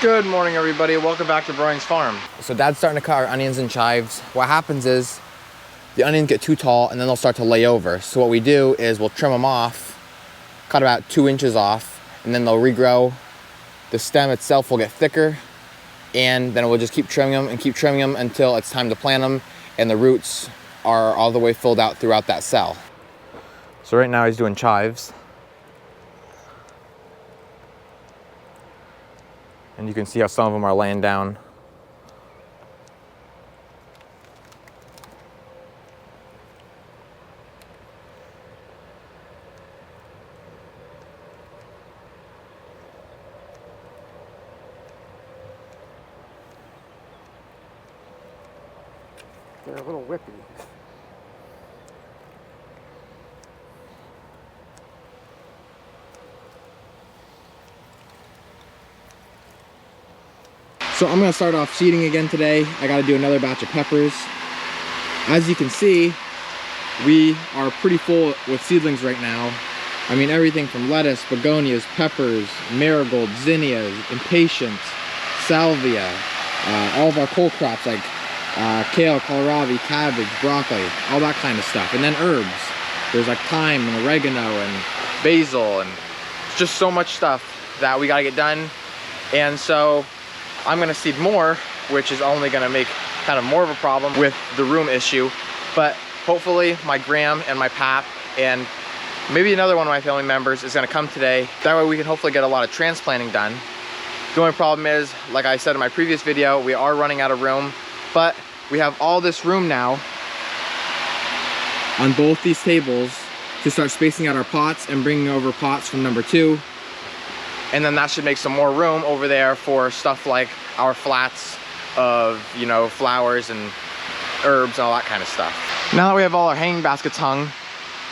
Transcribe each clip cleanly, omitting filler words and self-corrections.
Good morning, everybody. Welcome back to Broyans Farm. So Dad's starting to cut our onions in chives. What happens is the onions get too tall and then they'll start to lay over. So what we do is we'll trim them off, cut about 2 inches off, and then they'll regrow. The stem itself will get thicker, and then we'll just keep trimming them until it's time to plant them, and the roots are all the way filled out throughout that cell. So right now he's doing chives. And you can see how some of them are laying down. They're a little whippy. So I'm gonna start off seeding again today. I gotta do another batch of peppers. As you can see, we are pretty full with seedlings right now. I mean, everything from lettuce, begonias, peppers, marigolds, zinnias, impatiens, salvia, all of our cold crops like kale, kohlrabi, cabbage, broccoli, all that kind of stuff. And then herbs. There's like thyme and oregano and Basil, and just so much stuff that we gotta get done. And so I'm gonna seed more, which is only gonna make kind of more of a problem with the room issue. But hopefully my gram and my pap and maybe another one of my family members is gonna come today. That way we can hopefully get a lot of transplanting done. The only problem is, like I said in my previous video, we are running out of room, but we have all this room now on both these tables to start spacing out our pots and bringing over pots from number 2. And then that should make some more room over there for stuff like our flats of, you know, flowers and herbs and all that kind of stuff. Now that we have all our hanging baskets hung,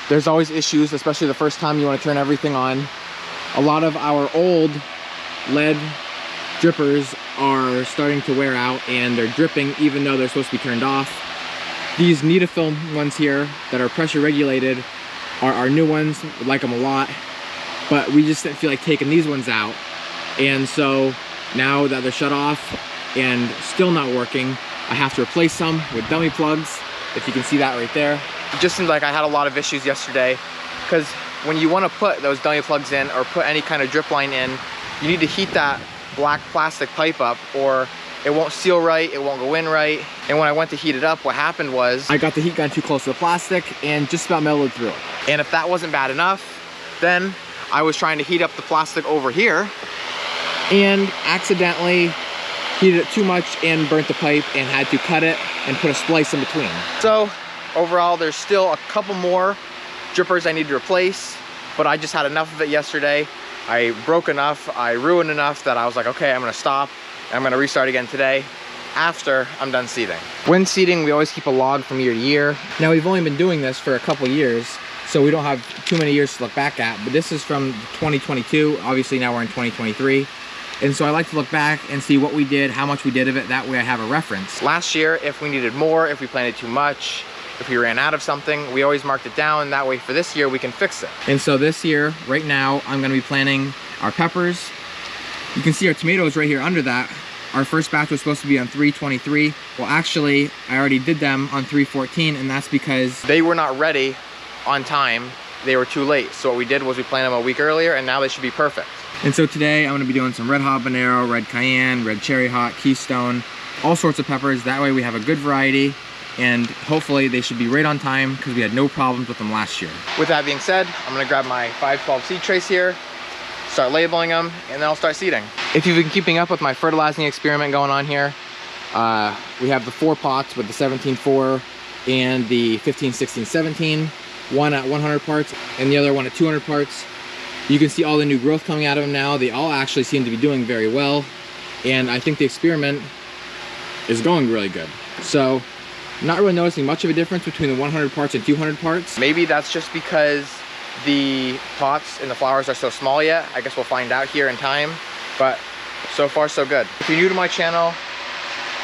there's always issues, especially the first time you want to turn everything on. A lot of our old lead drippers are starting to wear out and they're dripping even though they're supposed to be turned off. These Nitafilm ones here that are pressure regulated are our new ones. We like them a lot, but we just didn't feel like taking these ones out. And so now that they're shut off and still not working, I have to replace them with dummy plugs, if you can see that right there. It just seemed like I had a lot of issues yesterday, because when you want to put those dummy plugs in or put any kind of drip line in, you need to heat that black plastic pipe up or it won't seal right, it won't go in right. And when I went to heat it up, what happened was I got the heat gun too close to the plastic and just about melted through it. And if that wasn't bad enough, then I was trying to heat up the plastic over here and accidentally heated it too much and burnt the pipe and had to cut it and put a splice in between. So overall, there's still a couple more drippers I need to replace, but I just had enough of it yesterday. I broke enough, I ruined enough that I was like, okay, I'm gonna stop. I'm gonna restart again today after I'm done seeding. When seeding, we always keep a log from year to year. Now we've only been doing this for a couple years, so we don't have too many years to look back at, but this is from 2022. Obviously now we're in 2023. And so I like to look back and see what we did, how much we did of it. That way I have a reference. Last year, if we needed more, if we planted too much, if we ran out of something, we always marked it down. That way for this year, we can fix it. And so this year, right now, I'm gonna be planting our peppers. You can see our tomatoes right here under that. Our first batch was supposed to be on 3/23. Well, actually, I already did them on 3/14, and that's because they were not ready on time. They were too late. So what we did was we planted them a week earlier, and now they should be perfect. And so today, I'm gonna be doing some red habanero, red cayenne, red cherry hot, keystone, all sorts of peppers. That way we have a good variety, and hopefully they should be right on time because we had no problems with them last year. With that being said, I'm gonna grab my 512 seed trays here, start labeling them, and then I'll start seeding. If you've been keeping up with my fertilizing experiment going on here, we have the 4 pots with the 17-4 and the 15-16-17, one at 100 parts and the other one at 200 parts. You can see all the new growth coming out of them now. They all actually seem to be doing very well, and I think the experiment is going really good. So not really noticing much of a difference between the 100 parts and 200 parts. Maybe that's just because the pots and the flowers are so small yet. I guess we'll find out here in time, but so far so good. If you're new to my channel,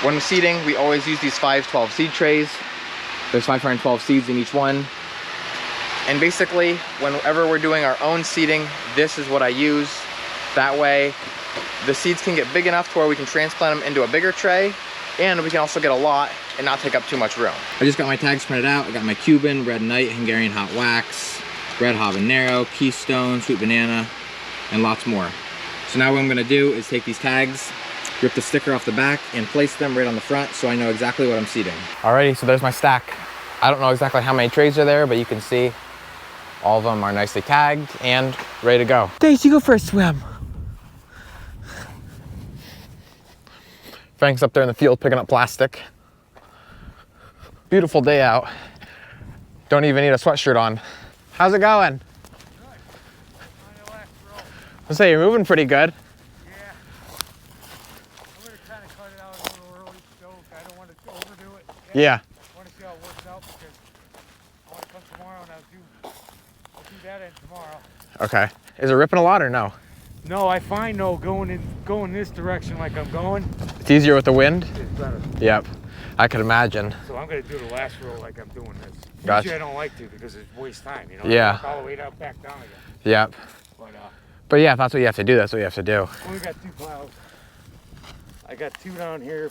when seeding, we always use these 512 seed trays. There's 512 seeds in each one. And basically, whenever we're doing our own seeding, this is what I use. That way, the seeds can get big enough to where we can transplant them into a bigger tray, and we can also get a lot and not take up too much room. I just got my tags printed out. I got my Cuban, Red Knight, Hungarian Hot Wax, Red Habanero, Keystone, Sweet Banana, and lots more. So now what I'm gonna do is take these tags, rip the sticker off the back, and place them right on the front so I know exactly what I'm seeding. Alrighty, so there's my stack. I don't know exactly how many trays are there, but you can see all of them are nicely tagged and ready to go. Daisy, you go for a swim. Frank's up there in the field picking up plastic. Beautiful day out. Don't even need a sweatshirt on. How's it going? I'll say you're moving pretty good. Yeah. I'm going to kind of cut it out a little early, so I don't want to overdo it. Yeah. I want to see how it works out because I want to come tomorrow and I'll do that end tomorrow. Okay. Is it ripping a lot or no? No, I find though going this direction like I'm going, It's easier with the wind? it's better. Yep. I could imagine. So I'm going to do the last row like I'm doing this. Gotcha. Usually I don't like to because it wastes time, you know? Yeah. I walk all the way down, back down again. Yep. But yeah, if that's what you have to do, that's what you have to do. We got 2 plows. I got 2 down here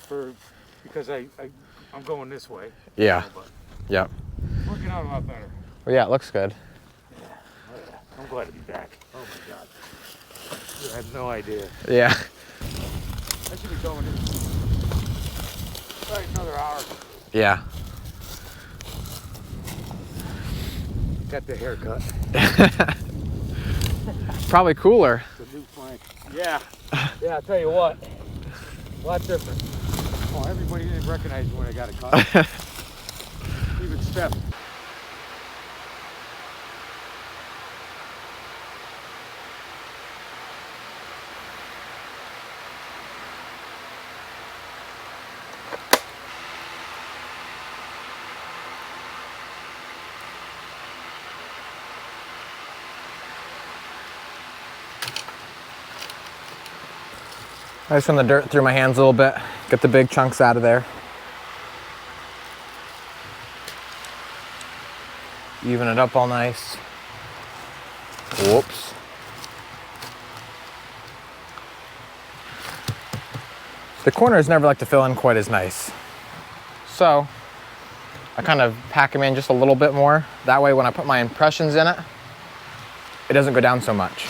because I'm going this way. Yeah. But Yep. it's working out a lot better. Well, yeah, it looks good. Yeah. Oh, yeah. I'm glad to be back. Oh my God. I had no idea. Yeah. I should be going in probably another hour. Yeah. Got the haircut. Probably cooler. The new flank. Yeah. Yeah, I'll tell you what. A lot different. Oh, everybody didn't recognize me when I got a cut. Even Steph. I just run the dirt through my hands a little bit, get the big chunks out of there. Even it up all nice. Whoops. The corners never like to fill in quite as nice. So I kind of pack them in just a little bit more. That way when I put my impressions in it, it doesn't go down so much.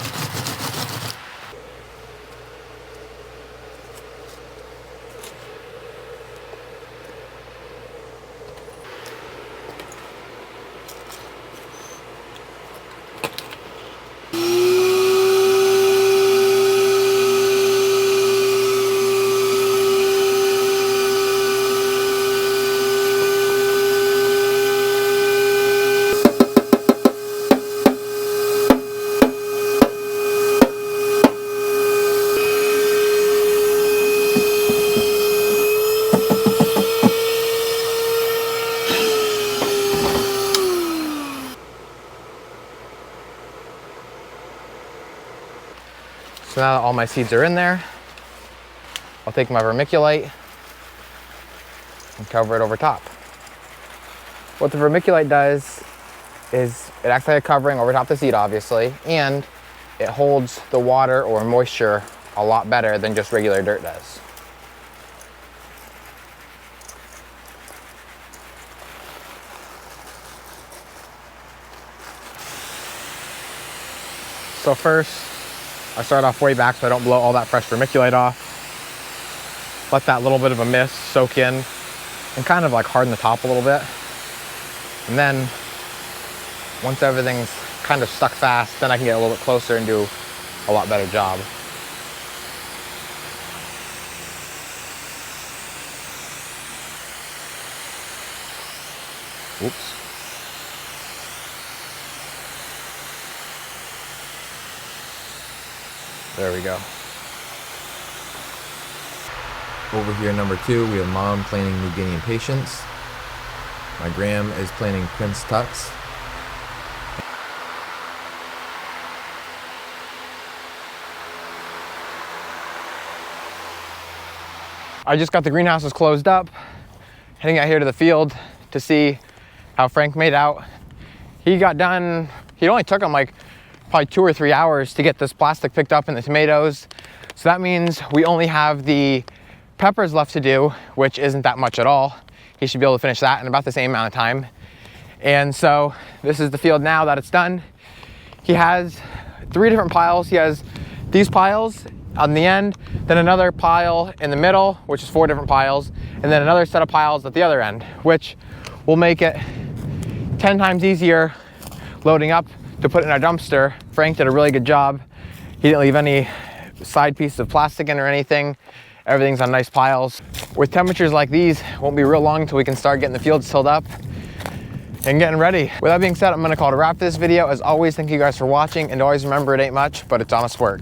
So now that all my seeds are in there, I'll take my vermiculite and cover it over top. What the vermiculite does is it acts like a covering over top of the seed, obviously, and it holds the water or moisture a lot better than just regular dirt does. So first, I start off way back so I don't blow all that fresh vermiculite off. Let that little bit of a mist soak in and kind of like harden the top a little bit. And then once everything's kind of stuck fast, then I can get a little bit closer and do a lot better job. Oops. There we go. Over here, number 2, we have Mom planting New Guinean Patience. My Gram is planting Prince Tux. I just got the greenhouses closed up, heading out here to the field to see how Frank made out. He got done, he only took him like probably 2 or 3 hours to get this plastic picked up in the tomatoes. So that means we only have the peppers left to do, which isn't that much at all. He should be able to finish that in about the same amount of time. And so this is the field now that it's done. He has 3 different piles. He has these piles on the end, then another pile in the middle, which is 4 different piles, and then another set of piles at the other end, which will make it 10 times easier loading up to put in our dumpster. Frank did a really good job. He didn't leave any side pieces of plastic in or anything. Everything's on nice piles. With temperatures like these, it won't be real long until we can start getting the fields tilled up and getting ready. With that being said, I'm gonna call it a wrap this video. As always, thank you guys for watching, and always remember, it ain't much, but it's honest work.